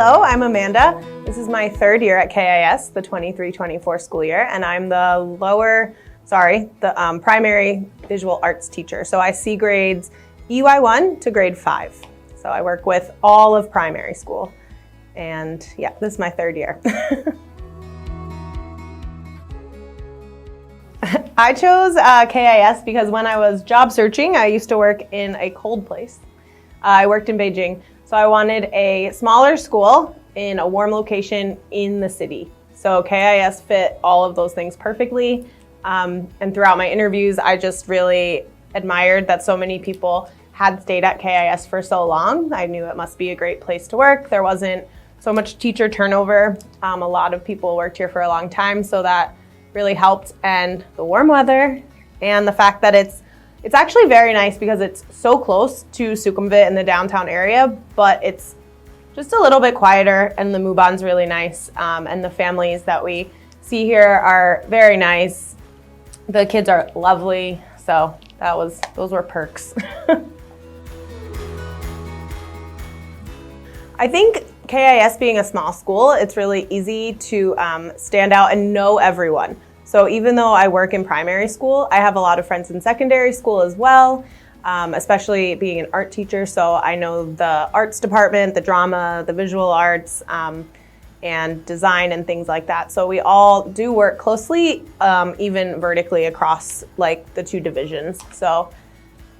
Hello, I'm Amanda. This is my third year at KIS, the 23-24 school year, and I'm the primary visual arts teacher. So I see grades EY1 to grade 5. So I work with all of primary school. And yeah, this is my third year. I chose KIS because when I was job searching, I used to work in a cold place. I worked in Beijing, so I wanted a smaller school in a warm location in the city. So KIS fit all of those things perfectly. And throughout my interviews, I just really admired that so many people had stayed at KIS for so long. I knew it must be a great place to work. There wasn't so much teacher turnover. A lot of people worked here for a long time, so that really helped. And the warm weather and the fact that it's actually very nice because it's so close to Sukhumvit in the downtown area, but it's just a little bit quieter, and the Mubon's really nice. And the families that we see here are very nice. The kids are lovely, so those were perks. I think KIS being a small school, it's really easy to stand out and know everyone. So even though I work in primary school, I have a lot of friends in secondary school as well, especially being an art teacher. So I know the arts department, the drama, the visual arts, and design and things like that. So we all do work closely, even vertically across like the two divisions. So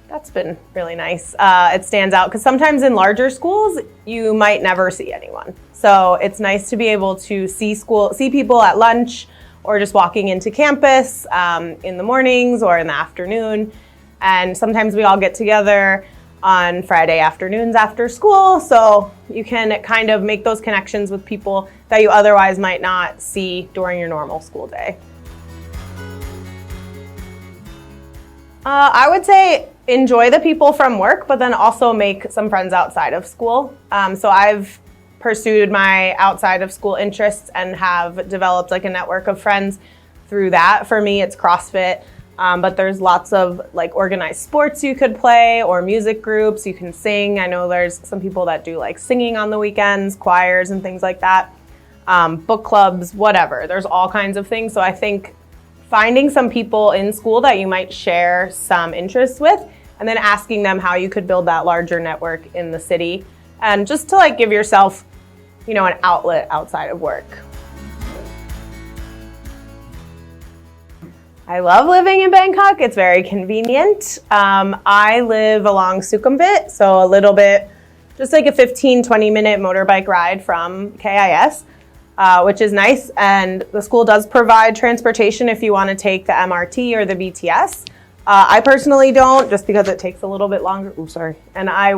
that's been really nice. It stands out because sometimes in larger schools, you might never see anyone. So it's nice to be able to see people at lunch or just walking into campus in the mornings or in the afternoon. And sometimes we all get together on Friday afternoons after school. So you can kind of make those connections with people that you otherwise might not see during your normal school day. I would say enjoy the people from work, but then also make some friends outside of school. So I've pursued my outside of school interests and have developed like a network of friends through that. For me, it's CrossFit, but there's lots of like organized sports you could play or music groups. You can sing. I know there's some people that do like singing on the weekends, choirs and things like that, book clubs, whatever. There's all kinds of things. So I think finding some people in school that you might share some interests with, and then asking them how you could build that larger network in the city, and just to like give yourself, an outlet outside of work. I love living in Bangkok. It's very convenient. I live along Sukhumvit, so a little bit, just like a 15-20 minute motorbike ride from KIS. Which is nice, and the school does provide transportation if you want to take the MRT or the BTS. I personally don't, just because it takes a little bit longer. Oops, sorry. And I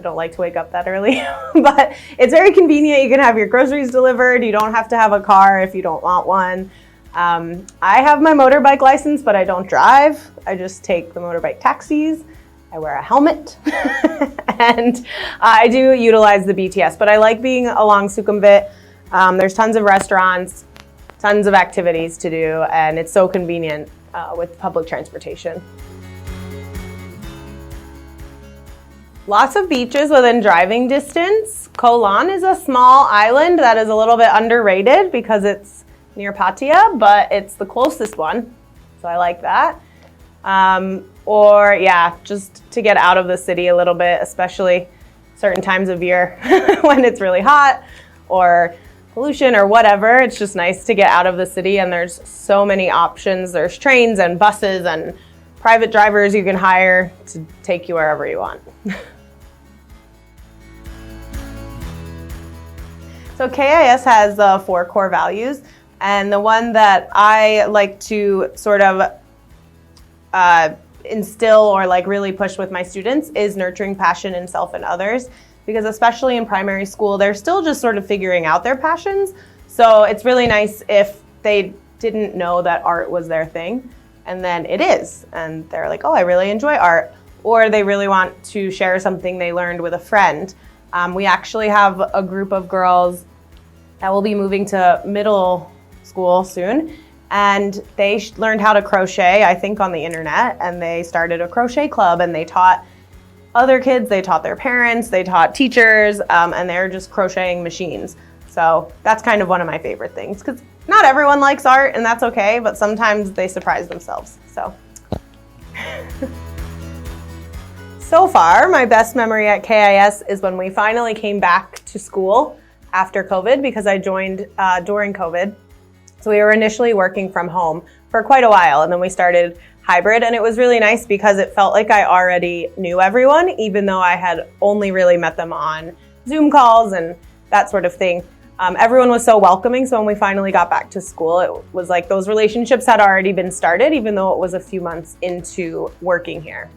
don't like to wake up that early, but it's very convenient. You can have your groceries delivered. You don't have to have a car if you don't want one. I have my motorbike license, but I don't drive. I just take the motorbike taxis. I wear a helmet, and I do utilize the BTS, but I like being along Sukhumvit. There's tons of restaurants, tons of activities to do, and it's so convenient with public transportation. Lots of beaches within driving distance. Koh Lan is a small island that is a little bit underrated because it's near Pattaya, but it's the closest one, so I like that. Just to get out of the city a little bit, especially certain times of year when it's really hot or pollution or whatever. It's just nice to get out of the city, and there's so many options. There's trains and buses and private drivers you can hire to take you wherever you want. So KIS has 4 core values, and the one that I like to sort of instill or like really push with my students is nurturing passion in self and others. Because especially in primary school, they're still just sort of figuring out their passions. So it's really nice if they didn't know that art was their thing, and then it is. And they're like, oh, I really enjoy art. Or they really want to share something they learned with a friend. We actually have a group of girls that will be moving to middle school soon. And they learned how to crochet, I think, on the internet. And they started a crochet club, and they taught other kids, they taught their parents, they taught teachers, and they're just crocheting machines. So that's kind of one of my favorite things, because not everyone likes art, and that's okay, but sometimes they surprise themselves. So far, my best memory at KIS is when we finally came back to school after COVID, because I joined during COVID. So we were initially working from home for quite a while, and then we started hybrid, and it was really nice because it felt like I already knew everyone, even though I had only really met them on Zoom calls and that sort of thing. Everyone was so welcoming, so when we finally got back to school, it was like those relationships had already been started, even though it was a few months into working here.